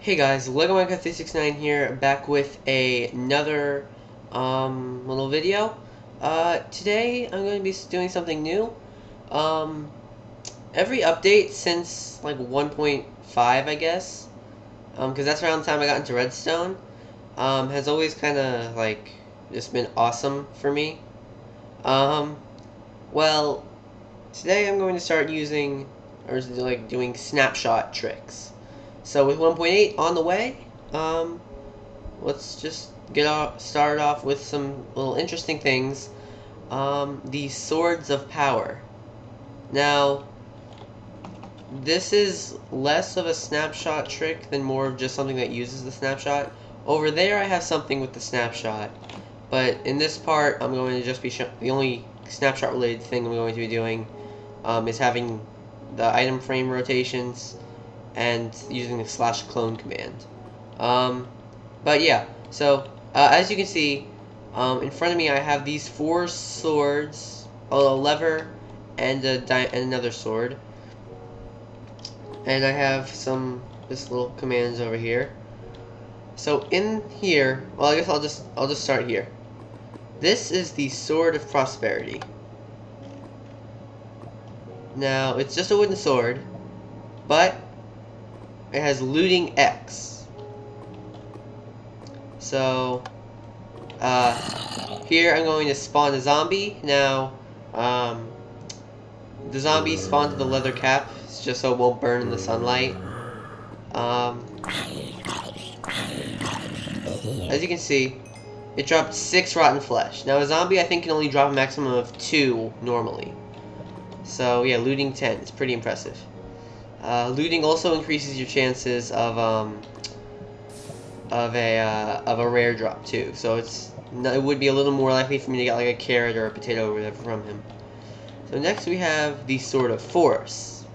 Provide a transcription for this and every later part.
Hey guys, Lego Minecraft 369 here, back with another little video. Today I'm going to be doing something new. Every update since like 1.5, I guess, because that's around the time I got into Redstone, has always kind of like just been awesome for me. Well, today I'm going to start using or like doing snapshot tricks. So with 1.8 on the way, let's just started off with some little interesting things. The Swords of Power. Now, this is less of a snapshot trick than more of just something that uses the snapshot. Over there I have something with the snapshot, but in this part I'm going to just be the only snapshot related thing I'm going to be doing is having the item frame rotations and using the /clone command. But yeah, so as you can see, in front of me I have these 4 swords, a lever, and another sword, and I have this little commands over here. So in here, well, I guess I'll just start here. This is the Sword of Prosperity. Now it's just a wooden sword, but it has looting X. So here I'm going to spawn a zombie. Now the zombie spawned to the leather cap just so it won't burn in the sunlight. As you can see, it dropped 6 rotten flesh. Now a zombie I think can only drop a maximum of 2 normally. So yeah, looting 10. It's pretty impressive. Looting also increases your chances of a rare drop too. So it would be a little more likely for me to get like a carrot or a potato or whatever from him. So next we have the Sword of Force.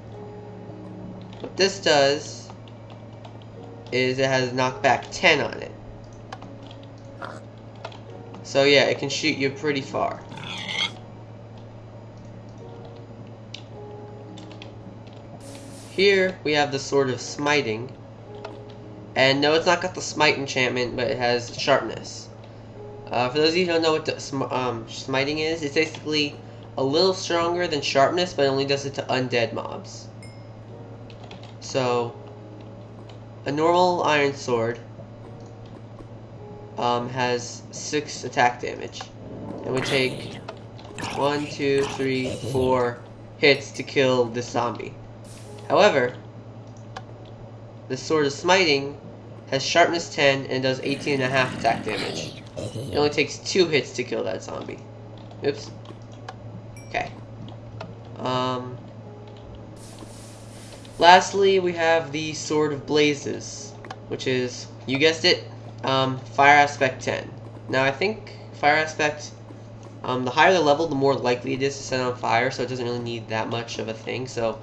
What this does is it has knockback 10 on it. So yeah, it can shoot you pretty far. Here we have the Sword of Smiting, and no, it's not got the Smite enchantment, but it has Sharpness. For those of you who don't know what the Smiting is, it's basically a little stronger than Sharpness, but it only does it to undead mobs. So, a normal iron sword has 6 attack damage, and would take 1, 2, 3, 4 hits to kill this zombie. However, the Sword of Smiting has Sharpness 10 and does 18.5 attack damage. It only takes 2 hits to kill that zombie. Oops. Okay. Lastly, we have the Sword of Blazes, which is, you guessed it, Fire Aspect 10. Now I think Fire Aspect, the higher the level, the more likely it is to set on fire, so it doesn't really need that much of a thing. So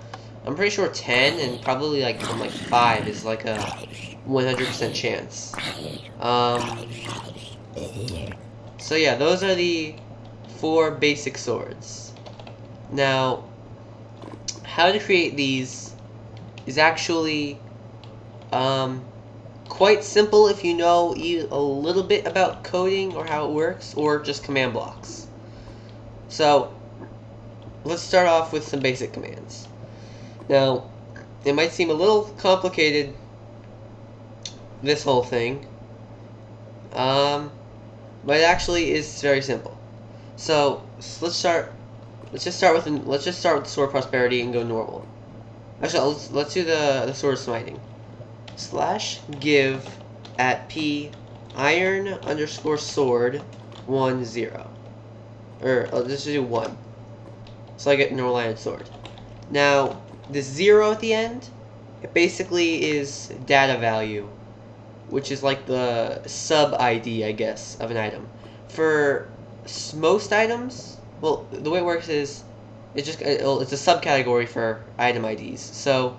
I'm pretty sure 10 and probably like from like 5 is like a 100% chance. So yeah, those are the 4 basic swords. Now, how to create these is actually quite simple if you know a little bit about coding or how it works, or just command blocks. So let's start off with some basic commands. Now, it might seem a little complicated, this whole thing, but it actually is very simple. So let's just start with the Sword of Prosperity and go normal. Actually, let's do the Sword of Smiting. /give at p iron_sword 1 0, or let's just do 1. So I get normal iron sword. Now, this 0 at the end, it basically is data value, which is like the sub ID, I guess, of an item. For most items, well, the way it works is it's a subcategory for item IDs. So,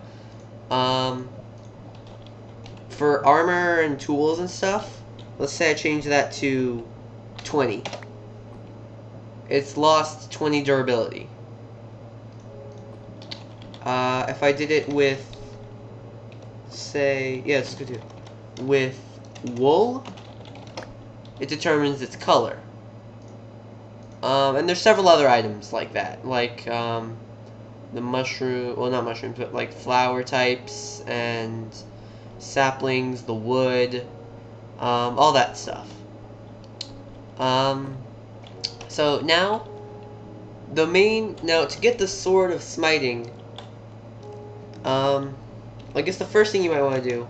for armor and tools and stuff, let's say I change that to 20. It's lost 20 durability. If I did it with, say, yeah, let's go do with wool, it determines its color. And there's several other items like that, like the mushroom, well, not mushrooms, but like flower types and saplings, the wood, all that stuff. So now, to get the Sword of Smiting, I guess the first thing you might want to do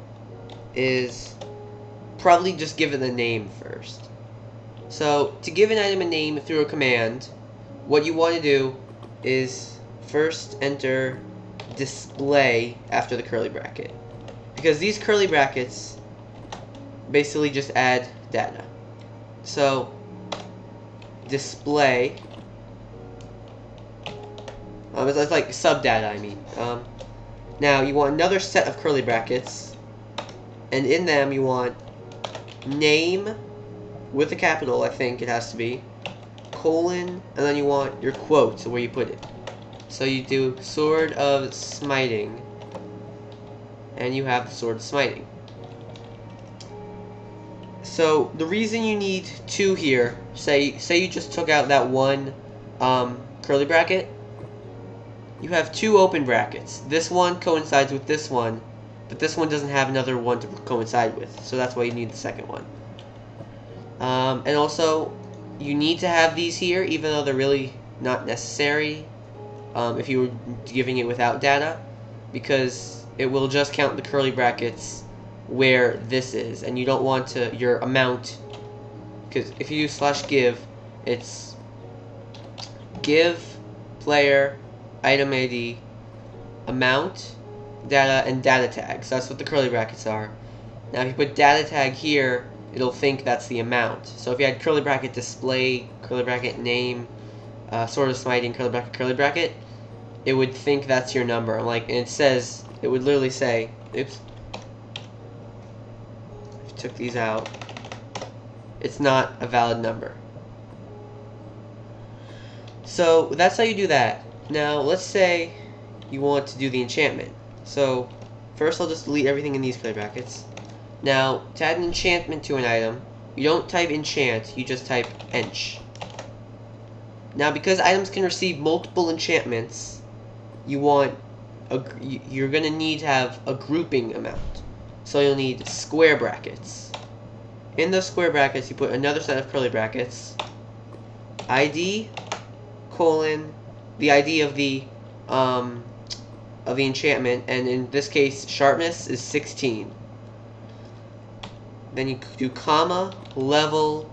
is probably just give it a name first. So, to give an item a name through a command, what you want to do is first enter display after the curly bracket. Because these curly brackets basically just add data. So, display, it's like subdata, I mean. Now, you want another set of curly brackets, and in them you want name, with a capital, I think it has to be, colon, and then you want your quote, so where you put it. So you do Sword of Smiting, and you have the Sword of Smiting. So the reason you need two here, say you just took out that one curly bracket, you have two open brackets. This one coincides with this one, but this one doesn't have another one to coincide with, so that's why you need the second one. And also, you need to have these here, even though they're really not necessary if you were giving it without data, because it will just count the curly brackets where this is, and you don't want your amount, because if you use /give, it's give player item ID amount data and data tags. That's what the curly brackets are. Now if you put data tag here, it'll think that's the amount. So if you had curly bracket display, curly bracket name, Sword of Smiting, curly bracket, it would think that's your number. And it says, it would literally say, oops, if you took these out, it's not a valid number. So that's how you do that. Now let's say you want to do the enchantment. So first I'll just delete everything in these curly brackets. Now, to add an enchantment to an item, you don't type enchant, you just type ench. Now, because items can receive multiple enchantments, you're going to need to have a grouping amount. So you'll need square brackets. In those square brackets, you put another set of curly brackets, ID, colon, the ID of the enchantment, and in this case, sharpness is 16. Then you do comma, level,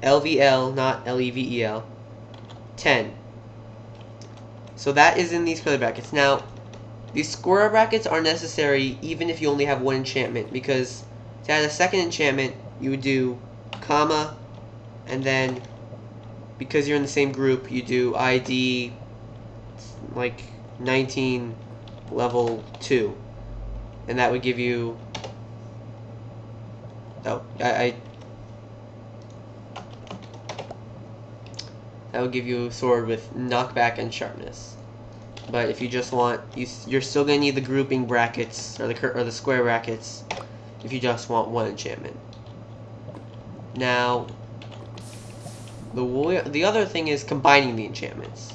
LVL, not LEVEL, 10. So that is in these curly brackets. Now, these square brackets are necessary even if you only have one enchantment, because to add a second enchantment, you would do comma, and then, because you're in the same group, you do ID, like 19, level 2. And that would give you... Oh, that would give you a sword with knockback and sharpness. But if you just want, you're still gonna need the grouping brackets or the square brackets if you just want one enchantment. Now, the other thing is combining the enchantments.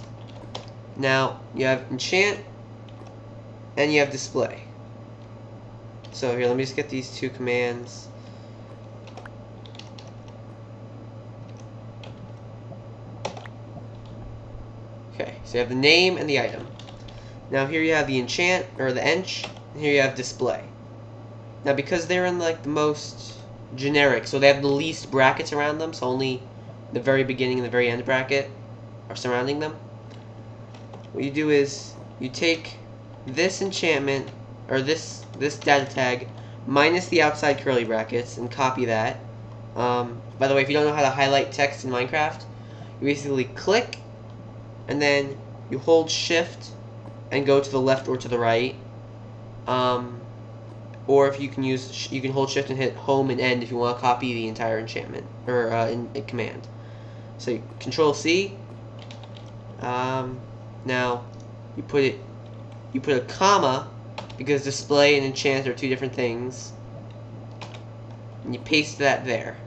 Now you have enchant and you have display. So here, let me just get these two commands. Okay, so you have the name and the item. Now here you have the enchant, or the ench, and here you have display. Now because they're in like the most generic, so they have the least brackets around them, so only the very beginning and the very end bracket are surrounding them. What you do is, you take this enchantment, or this data tag, minus the outside curly brackets, and copy that. By the way, if you don't know how to highlight text in Minecraft, you basically click, and then you hold shift and go to the left or to the right, or if you can hold shift and hit home and end if you want to copy the entire enchantment or in command. So you control C. Now you put a comma because display and enchant are two different things, and you paste that there.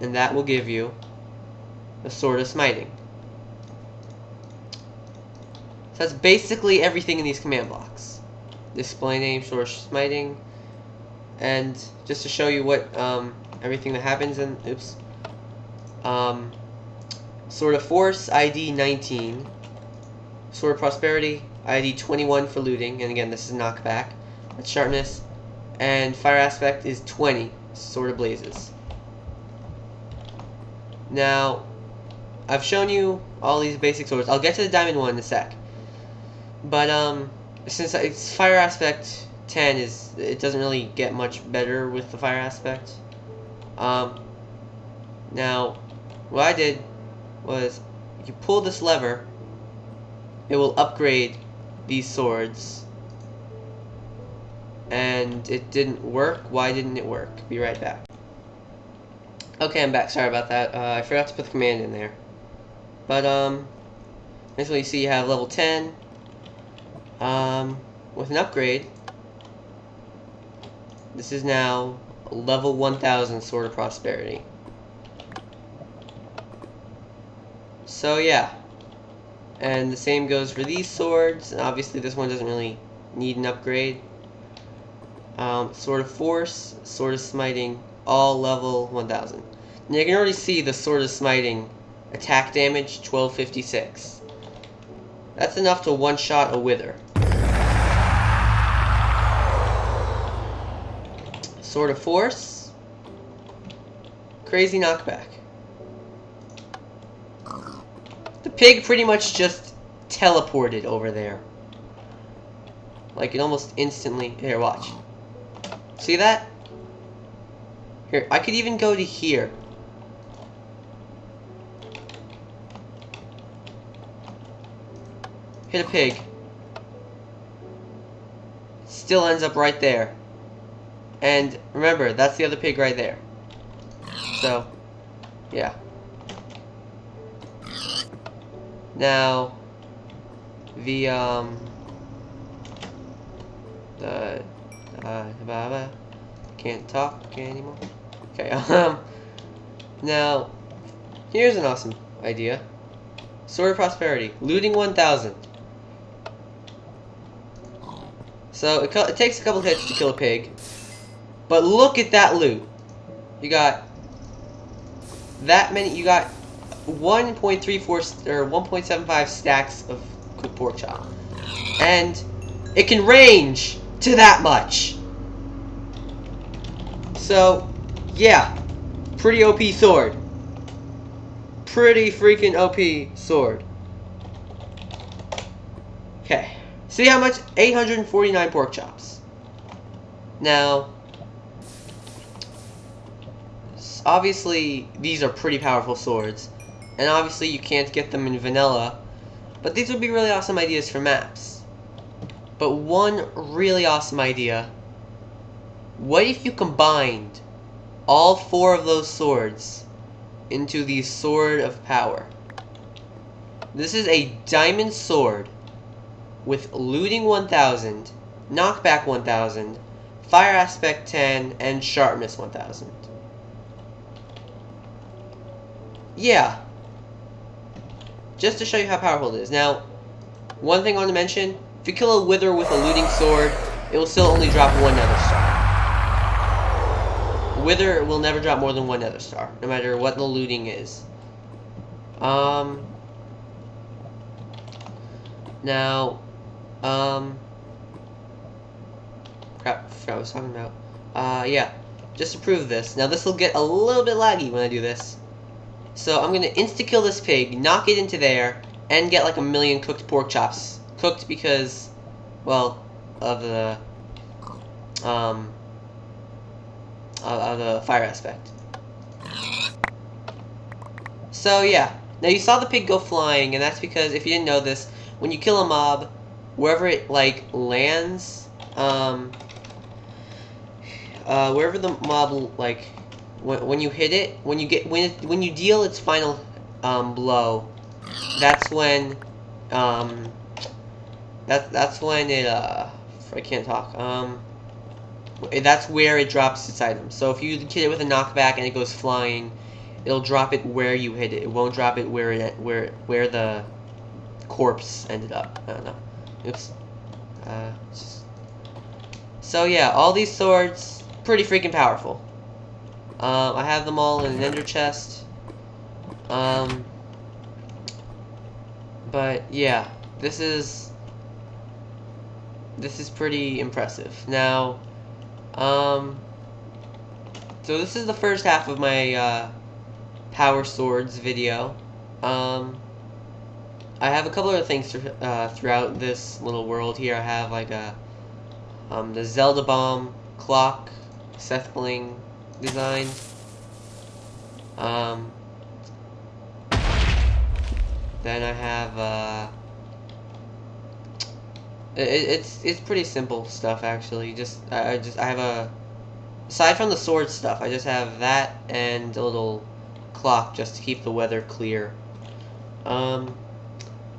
And that will give you a Sword of Smiting. So that's basically everything in these command blocks. Display name, Sword of Smiting, and just to show you what everything that happens in Sword of Force, ID 19. Sword of Prosperity, ID 21 for looting, and again this is knockback. That's sharpness, and fire aspect is 20. Sword of Blazes. Now, I've shown you all these basic swords. I'll get to the diamond one in a sec. But since it's fire aspect 10 it doesn't really get much better with the fire aspect. Now, what I did was, if you pull this lever, it will upgrade these swords. And it didn't work. Why didn't it work? Be right back. Okay, I'm back. Sorry about that. I forgot to put the command in there. But that's what you see. You have level 10. With an upgrade, this is now level 1000 Sword of Prosperity. So yeah, and the same goes for these swords. And obviously, this one doesn't really need an upgrade. Sword of Force, Sword of Smiting, all level 1000. And you can already see the Sword of Smiting attack damage 1256. That's enough to one-shot a Wither. Sword of Force, crazy knockback. The pig pretty much just teleported over there. Like it almost instantly. Here, watch. See that? Here, I could even go to here. Hit a pig. Still ends up right there. And remember, that's the other pig right there. So, yeah. Now, can't talk anymore. Okay, now, here's an awesome idea. Sword of Prosperity, looting 1000. So, it takes a couple hits to kill a pig. But look at that loot. You got that many. You got 1.34 or 1.75 stacks of cooked pork chop, and it can range to that much. So, yeah, pretty OP sword. Pretty freaking OP sword. Okay, see how much? 849 pork chops. Now, obviously, these are pretty powerful swords, and obviously you can't get them in vanilla, but these would be really awesome ideas for maps. But one really awesome idea, what if you combined all 4 of those swords into the Sword of Power? This is a diamond sword with looting 1000, knockback 1000, fire aspect 10, and sharpness 1000. Yeah, just to show you how powerful it is. Now, one thing I want to mention, if you kill a Wither with a looting sword, it will still only drop 1 nether star. Wither will never drop more than 1 nether star, no matter what the looting is. Now, crap, I forgot what I was talking about. Yeah, just to prove this. Now, this will get a little bit laggy when I do this. So I'm gonna insta-kill this pig, knock it into there, and get like 1,000,000 cooked pork chops. Cooked because, well, of the fire aspect. So yeah, now you saw the pig go flying, and that's because, if you didn't know this, when you kill a mob, wherever it like lands, wherever the mob like. When you hit it, when you deal its final blow, that's when that's when it I can't talk. That's where it drops its item. So if you hit it with a knockback and it goes flying, it'll drop it where you hit it. It won't drop it where the corpse ended up. I don't know. Oops. So yeah, all these swords pretty freaking powerful. I have them all in an ender chest. But yeah, this is pretty impressive. Now, so this is the first half of my Power Swords video. I have a couple other things throughout this little world here. I have like the Zelda Bomb clock Seth Bling design. Then I have it's pretty simple stuff actually. I have aside from the sword stuff, I just have that and a little clock just to keep the weather clear. Well,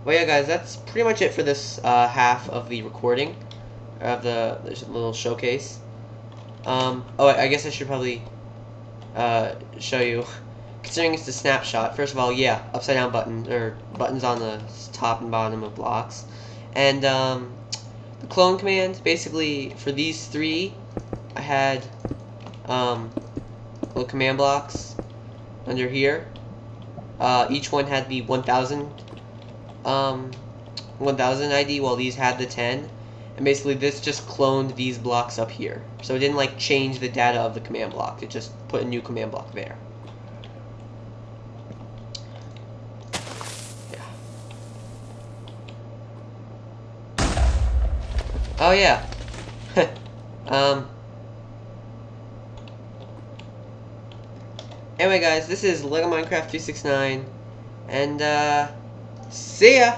yeah, guys, that's pretty much it for this half of the recording of the little showcase. Oh, I guess I should probably show you. Considering it's the snapshot, first of all, yeah, upside down button, or buttons on the top and bottom of blocks. And the clone command, basically, for these three, I had little command blocks under here. Each one had the 1000 ID, while these had the 10. And basically, this just cloned these blocks up here. So it didn't, like, change the data of the command block. It just put a new command block there. Oh yeah. Anyway, guys, this is Lego Minecraft 369, and see ya.